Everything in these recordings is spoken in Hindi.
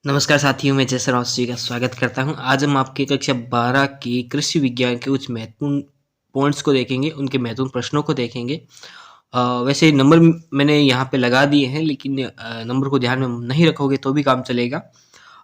नमस्कार साथियों, मैं जय राव जी का स्वागत करता हूं। आज हम आपकी कक्षा 12 की कृषि विज्ञान के कुछ महत्वपूर्ण पॉइंट्स को देखेंगे, उनके महत्वपूर्ण प्रश्नों को देखेंगे। वैसे नंबर मैंने यहाँ पे लगा दिए हैं, लेकिन नंबर को ध्यान में नहीं रखोगे तो भी काम चलेगा।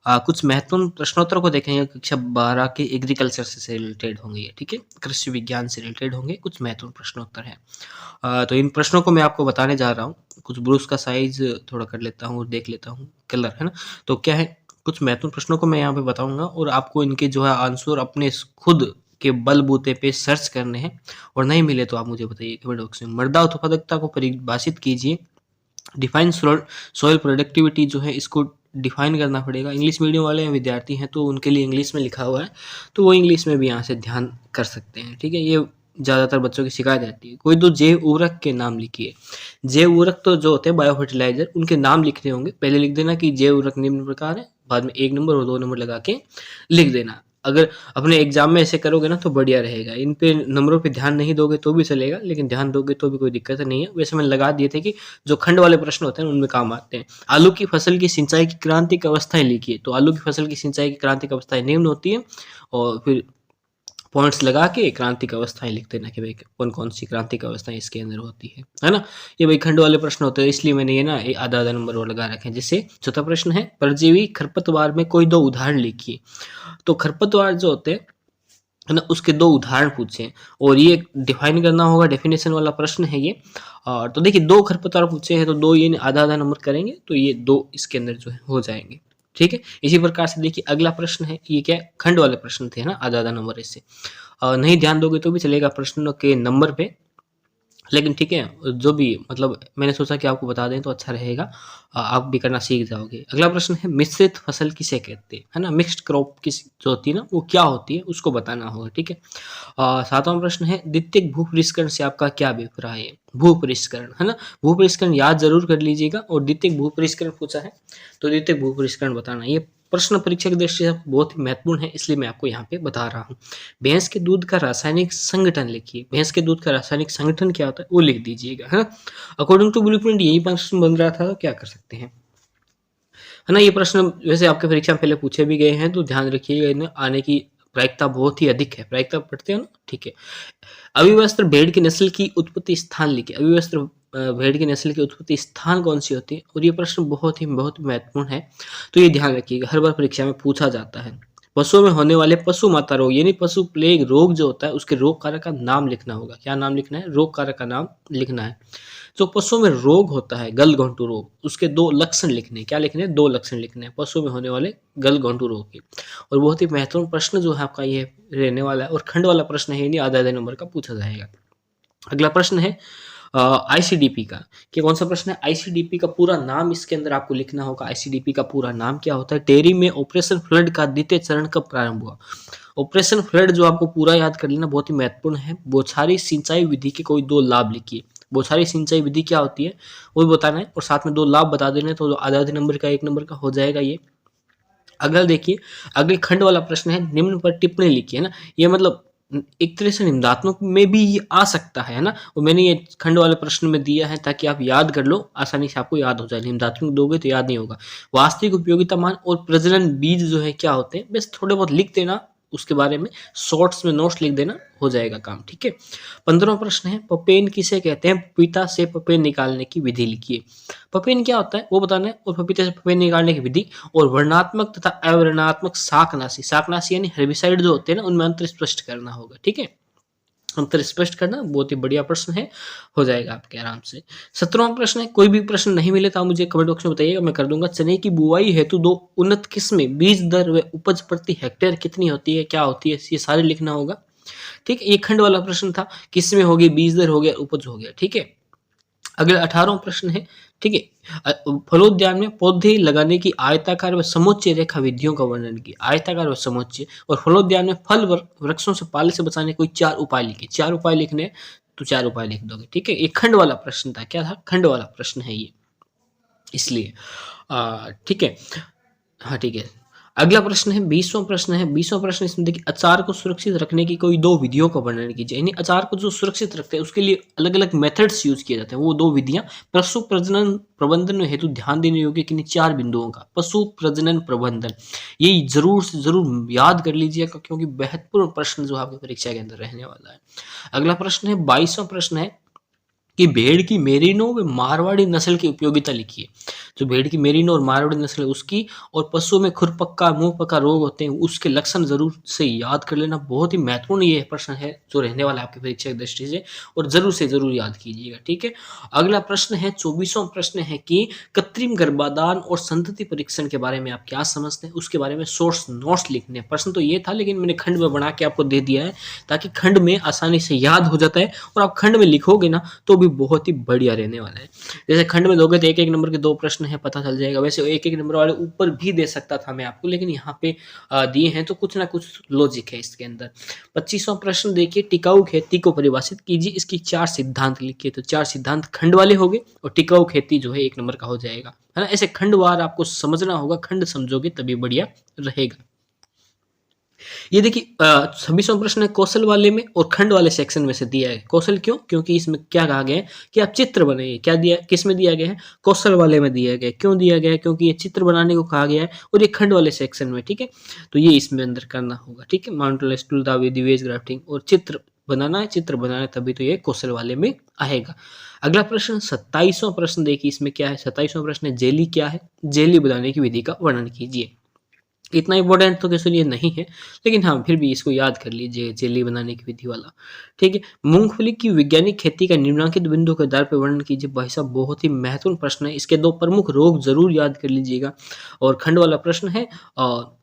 कुछ महत्वपूर्ण प्रश्नोत्तर को देखेंगे, कक्षा 12 के एग्रीकल्चर से रिलेटेड होंगे ये, ठीक है? कृषि विज्ञान से रिलेटेड होंगे, कुछ महत्वपूर्ण प्रश्नोत्तर हैं। तो इन प्रश्नों को मैं आपको बताने जा रहा हूँ। कुछ ब्रूस का साइज थोड़ा कर लेता हूँ, देख लेता हूँ, कलर है ना? तो क्या है, कुछ महत्वपूर्ण प्रश्नों को मैं यहाँ पे बताऊंगा और आपको इनके जो है आंसर अपने खुद के बलबूते पे सर्च करने हैं, और नहीं मिले तो आप मुझे बताइए कमेंट बॉक्स में। मृदा उत्पादकता को परिभाषित कीजिए। डिफाइन सॉइल प्रोडक्टिविटी जो है, इसको डिफाइन करना पड़ेगा। इंग्लिश मीडियम वाले विद्यार्थी हैं तो उनके लिए इंग्लिश में लिखा हुआ है, तो वो इंग्लिश में भी यहाँ से ध्यान कर सकते हैं, ठीक है? ये ज़्यादातर बच्चों की शिकायत रहती है। कोई दो जैव उर्वरक के नाम लिखिए। जैव उर्वरक तो जो होते हैं बायो फर्टिलाइजर, उनके नाम लिखने होंगे। पहले लिख देना कि जैव उर्वरक निम्न प्रकार है, बाद में 1 नंबर और 2 नंबर लगा के लिख देना। अगर अपने एग्जाम में ऐसे करोगे ना तो बढ़िया रहेगा। इन पे नंबरों पे ध्यान नहीं दोगे तो भी चलेगा, लेकिन ध्यान दोगे तो भी कोई दिक्कत नहीं है। वैसे मैंने लगा दिए थे कि जो खंड वाले प्रश्न होते हैं उनमें काम आते हैं। आलू की फसल की सिंचाई की क्रांतिक अवस्थाएं लिखिए। तो आलू की फसल की सिंचाई की क्रांतिक अवस्थाएं निम्न होती है, और फिर पॉइंट्स लगा के क्रांतिक अवस्थाएं लिख देना कि भाई कौन कौन सी क्रांतिक अवस्थाएं इसके अंदर होती है ना? ये भाई खंड वाले प्रश्न होते हैं, इसलिए मैंने ये ना आधा आधा नंबर और लगा रखे हैं। जैसे चौथा प्रश्न है, परजीवी खरपतवार में कोई दो उदाहरण लिखिए। तो खरपतवार जो होते हैं है ना, उसके दो उदाहरण पूछे और ये डिफाइन करना होगा। डेफिनेशन वाला प्रश्न है ये। और तो देखिए, दो खरपतवार पूछे हैं तो दो ये आधा आधा नंबर करेंगे तो ये दो इसके अंदर जो है हो जाएंगे, ठीक है? इसी प्रकार से देखिए अगला प्रश्न है, ये क्या है, खंड वाले प्रश्न थे ना, आधा आधा नंबर इससे। नहीं ध्यान दोगे तो भी चलेगा प्रश्नों के नंबर पे, लेकिन ठीक है, जो भी मतलब मैंने सोचा कि आपको बता दें तो अच्छा रहेगा, आप भी करना सीख जाओगे। अगला प्रश्न है, मिश्रित फसल किसे कहते हैं, है ना? मिक्स्ड क्रॉप किस जो होती है ना, वो क्या होती है, उसको बताना होगा, ठीक है? सातवां प्रश्न है, द्वितीयक भूपरिष्करण से आपका क्या अभिप्राय है? भूपरिष्करण, है ना? भूपरिष्करण याद जरूर कर लीजिएगा। और द्वितीयक भूपरिष्करण पूछा है तो द्वितीयक भूपरिष्करण बताना। ये प्रश्न परीक्षा की दृष्टि से बहुत ही महत्वपूर्ण है, इसलिए मैं आपको यहाँ पे बता रहा हूँ। भैंस के दूध का रासायनिक संगठन लिखिए। भैंस के दूध का रासायनिक संगठन क्या होता है वो लिख दीजिएगा, है ना? अकॉर्डिंग टू ब्लूप्रिंट यही प्रश्न बन रहा था, तो क्या कर सकते हैं, है ना? ये प्रश्न वैसे आपके परीक्षा में पहले पूछे भी गए हैं, तो ध्यान रखिएगा, इन्हें आने की प्रायिकता बहुत ही अधिक है। प्रायिकता पढ़ते हो ना, ठीक है? अविवस्त्र भेड़ की नस्ल की उत्पत्ति स्थान लिखिए। अविवस्त्र भेड़ की नस्ल की उत्पत्ति स्थान कौन सी होती है? और ये प्रश्न बहुत ही महत्वपूर्ण है, तो ये ध्यान रखिएगा, हर बार परीक्षा में पूछा जाता है। पशुओं में होने वाले पशु माता रोग यानी पशु प्लेग रोग जो होता है, उसके रोग कारक का नाम लिखना होगा। क्या नाम लिखना है? रोग कारक का नाम लिखना है। जो पशुओं में रोग होता है गलघोंटू रोग, उसके दो लक्षण लिखने हैं। क्या लिखने हैं? दो लक्षण लिखने हैं पशुओं में होने वाले गलघोंटू रोग के। और बहुत ही महत्वपूर्ण प्रश्न जो है आपका ये रहने वाला है, और खंड वाला प्रश्न है, नहीं आधा आधा नंबर का पूछा जाएगा। अगला प्रश्न है आईसीडीपी का। कि कौन सा प्रश्न है? आईसीडीपी का पूरा नाम इसके अंदर आपको लिखना होगा। आईसीडीपी का पूरा नाम क्या होता है? टेरी में ऑपरेशन फ्लड का द्वितीय चरण कब प्रारंभ हुआ? ऑपरेशन फ्लड जो आपको पूरा याद कर लेना, बहुत ही महत्वपूर्ण है। बौछारी सिंचाई विधि के कोई दो लाभ लिखिए। बौछारी सिंचाई विधि क्या होती है वो भी बताना है, और साथ में दो लाभ बता देने, तो आधा आधे नंबर का 1 नंबर का हो जाएगा ये। अगला देखिए, अगले खंड वाला प्रश्न है, निम्न पर टिप्पणी लिखिए, है ना? ये मतलब एक तरह से निम्नात्मक में भी ये आ सकता है ना? और मैंने ये खंड वाले प्रश्न में दिया है ताकि आप याद कर लो, आसानी से आपको याद हो जाए। निम्नात्मक दोगे तो याद नहीं होगा। वास्तविक उपयोगिता मान और प्रजनन बीज जो है क्या होते हैं, बस थोड़े बहुत लिख देना उसके बारे में, शॉर्ट्स में नोट्स लिख देना, हो जाएगा काम, ठीक है? 15वां प्रश्न है, पपेन किसे कहते हैं? पपीता से पपेन निकालने की विधि लिखिए। पपेन क्या होता है वो बताना है, और पपीते से पपेन निकालने की विधि, और वर्णात्मक तथा अवर्णात्मक शाकनाशी, शाकनाशी यानी हेर्बिसाइड जो होते हैं ना, उनमें अंतर स्पष्ट करना होगा, ठीक है? अंतर स्पष्ट करना, बहुत ही बढ़िया प्रश्न है, हो जाएगा आपके आराम से। 17वां प्रश्न है, कोई भी प्रश्न नहीं मिले तो आप मुझे कमेंट बॉक्स में बताइएगा, मैं कर दूंगा। चने की बुआई हेतु दो उन्नत किस्में, बीज दर व उपज प्रति हेक्टेयर कितनी होती है, क्या होती है, ये सारे लिखना होगा, ठीक है? ये खंड वाला प्रश्न था, किस्में हो गई, बीज दर हो गया, उपज हो गया, ठीक है? अगला 18वां प्रश्न है, ठीक है? फलोद्यान में पौधे लगाने की आयताकार व समोच्च रेखा विधियों का वर्णन किया। आयताकार व समोच्च। और फलोद्यान में फल वृक्षों से पाले से बचाने कोई 4 उपाय लिखे। 4 उपाय लिखने हैं तो 4 उपाय लिख दोगे, ठीक है? ये खंड वाला प्रश्न था। क्या था? खंड वाला प्रश्न है ये, इसलिए ठीक है। हाँ, ठीक है। अगला प्रश्न है 20वां प्रश्न है। 20वां प्रश्न इसमें देखिए, अचार को सुरक्षित रखने की कोई 2 विधियों का वर्णन कीजिए। यानी अचार को जो सुरक्षित रखते हैं उसके लिए अलग-अलग मेथड्स यूज़ किए जाते हैं। वो 2 विधियाँ, पशु प्रजनन प्रबंधन हेतु ध्यान देने योग्य किन्हीं 4 बिंदुओं का। पशु प्रजनन प्रबंधन, ये ज़रूर से ज़रूर याद कर लीजिएगा क्योंकि महत्वपूर्ण प्रश्न जो आपकी परीक्षा के अंदर रहने वाला है। अगला प्रश्न है 22वां प्रश्न है कि भेड़ की मेरिनो व मारवाड़ी नस्ल की उपयोगिता लिखिए। जो भेड़ की मेरिनो और मारवाड़ी नस्ल है उसकी, और पशुओं में खुरपक्का, मुंहपका रोग होते हैं उसके लक्षण ज़रूर से याद कर लेना। बहुत ही महत्वपूर्ण ये प्रश्न है जो रहने वाला है आपकी परीक्षा की दृष्टि से, और ज़रूर से ज़रूर याद कीजिएगा, ठीक है। अगला प्रश्न है 24वां प्रश्न है कि कृत्रिम गर्भाधान और संतति परीक्षण के बारे में आप क्या समझते हैं, उसके बारे में सोर्स नोट्स लिखने हैं। प्रश्न तो ये था लेकिन मैंने खंड में बना के आपको दे दिया है ताकि खंड में आसानी से याद हो जाता है, और आप खंड में लिखोगे ना तो भी बहुत ही बढ़िया रहने वाला है। जैसे खंड में दोगे तो 1-1 नंबर के 2 प्रश्न हैं, पता चल जाएगा। वैसे 1-1 नंबर वाले ऊपर भी दे सकता था मैं आपको, लेकिन यहाँ पे दिए हैं तो कुछ ना कुछ लॉजिक है इसके अंदर। 25वां प्रश्न देखिए, टिकाऊ खेती को परिभाषित कीजिए, इसकी 4 सिद्धांत लिखिए। तो 4 सिद्धांत खंड वाले हो गए, और टिकाऊ खेती जो है 1 नंबर का हो जाएगा, है ना। ऐसे खंडवार आपको समझना होगा, खंड समझोगे तभी बढ़िया रहेगा। ये देखिए 26वां प्रश्न है कौशल वाले में और खंड वाले सेक्शन में से दिया है। कौशल क्यों? क्योंकि इसमें क्या कहा गया है कि आप चित्र बनाइए। क्या दिया, किस में दिया गया है? कौशल वाले में दिया गया है। क्यों दिया गया है? क्योंकि ये चित्र बनाने को कहा गया है और ये खंड वाले सेक्शन में, ठीक है। तो ये इसमें अंदर करना होगा, ठीक है। माउंटेन स्टूल, दावेदी, वेज ग्राफ्टिंग और चित्र बनाना है, चित्र बनाना है तभी तो ये कौशल वाले में आएगा। अगला प्रश्न 27वां प्रश्न देखिए, इसमें क्या है। 27वां प्रश्न है जेली क्या है? जेली बनाने की विधि का वर्णन कीजिए। इतना इम्पोर्टेंट तो क्वेश्चन ये नहीं है, लेकिन हाँ फिर भी इसको याद कर लीजिए, जेली बनाने की विधि वाला, ठीक है। मूंगफली की वैज्ञानिक खेती का निम्नलिखित बिंदु के आधार पर वर्णन कीजिए। भाई साहब बहुत ही महत्वपूर्ण प्रश्न है, इसके 2 प्रमुख रोग जरूर याद कर लीजिएगा, और खंड वाला प्रश्न है और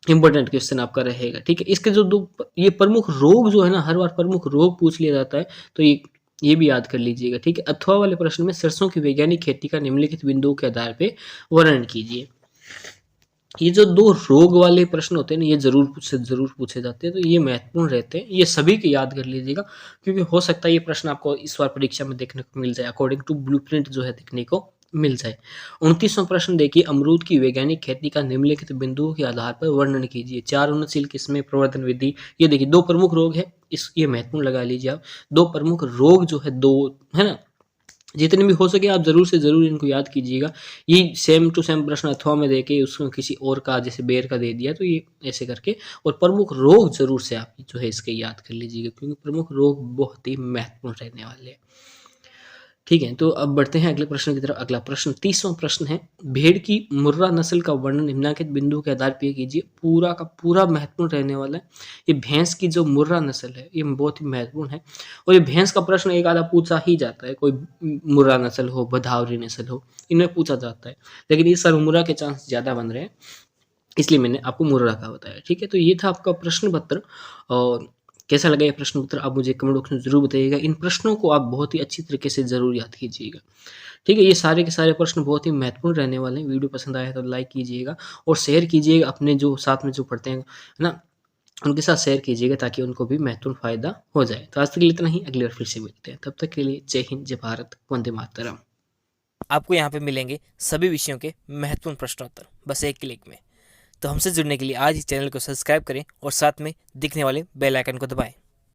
इंपॉर्टेंट क्वेश्चन आपका रहेगा, ठीक है। इसके जो 2 ये प्रमुख रोग जो है ना, हर बार प्रमुख रोग पूछ लिया जाता है, तो ये भी याद कर लीजिएगा, ठीक है। अथवा वाले प्रश्न में सरसों की वैज्ञानिक खेती का निम्नलिखित बिंदुओं के आधार पर वर्णन कीजिए। ये जो 2 रोग वाले प्रश्न होते हैं ना, ये ज़रूर पूछे जाते हैं, तो ये महत्वपूर्ण रहते हैं। ये सभी के याद कर लीजिएगा क्योंकि हो सकता है ये प्रश्न आपको इस बार परीक्षा में देखने को मिल जाए, अकॉर्डिंग टू ब्लूप्रिंट जो है देखने को मिल जाए। 29वां प्रश्न देखिए, अमरूद की वैज्ञानिक खेती का निम्नलिखित बिंदुओं के आधार पर वर्णन कीजिए। 4 उन्नतशील किस्में, प्रवर्धन विधि। ये देखिए 2 प्रमुख रोग है, ये महत्वपूर्ण लगा लीजिए आप। 2 प्रमुख रोग जो है 2, है ना। जितने भी हो सके आप ज़रूर से ज़रूर इनको याद कीजिएगा। ये सेम टू सेम प्रश्न अथवा में देके उसको किसी और का जैसे बेर का दे दिया, तो ये ऐसे करके, और प्रमुख रोग ज़रूर से आप जो है इसके याद कर लीजिएगा क्योंकि प्रमुख रोग बहुत ही महत्वपूर्ण रहने वाले हैं। ठीक है, तो अब बढ़ते हैं अगले प्रश्न की तरफ। अगला प्रश्न 30वां प्रश्न है, भेड़ की मुर्रा नस्ल का वर्णन निम्नलिखित बिंदु के आधार पर कीजिए। पूरा का पूरा महत्वपूर्ण रहने वाला है। ये भैंस की जो मुर्रा नस्ल है ये बहुत ही महत्वपूर्ण है, और ये भैंस का प्रश्न एक आधा पूछा ही जाता है। कोई मुर्रा नस्ल हो, भदावरी नस्ल हो, इनमें पूछा जाता है, लेकिन इस साल मुर्रा के चांस ज़्यादा बन रहे हैं, इसलिए मैंने आपको मुर्रा का बताया। ठीक है, तो ये था आपका प्रश्न पत्र, और कैसा लगा ये प्रश्न उत्तर आप मुझे कमेंट बॉक्स में ज़रूर बताइएगा। इन प्रश्नों को आप बहुत ही अच्छी तरीके से ज़रूर याद कीजिएगा। ठीक है, ये सारे के सारे प्रश्न बहुत ही महत्वपूर्ण रहने वाले हैं। वीडियो पसंद आया तो लाइक कीजिएगा और शेयर कीजिएगा अपने जो साथ में जो पढ़ते हैं, है ना, उनके साथ शेयर कीजिएगा ताकि उनको भी महत्वपूर्ण फ़ायदा हो जाए। तो आज तक के लिए इतना ही, अगली बार फिर से मिलते हैं। तब तक के लिए जय हिंद, जय भारत, वंदे मातरम। आपको यहाँ पे मिलेंगे सभी विषयों के महत्वपूर्ण प्रश्नोत्तर बस एक क्लिक में। तो हमसे जुड़ने के लिए आज ही चैनल को सब्सक्राइब करें और साथ में दिखने वाले बेल आइकन को दबाएं।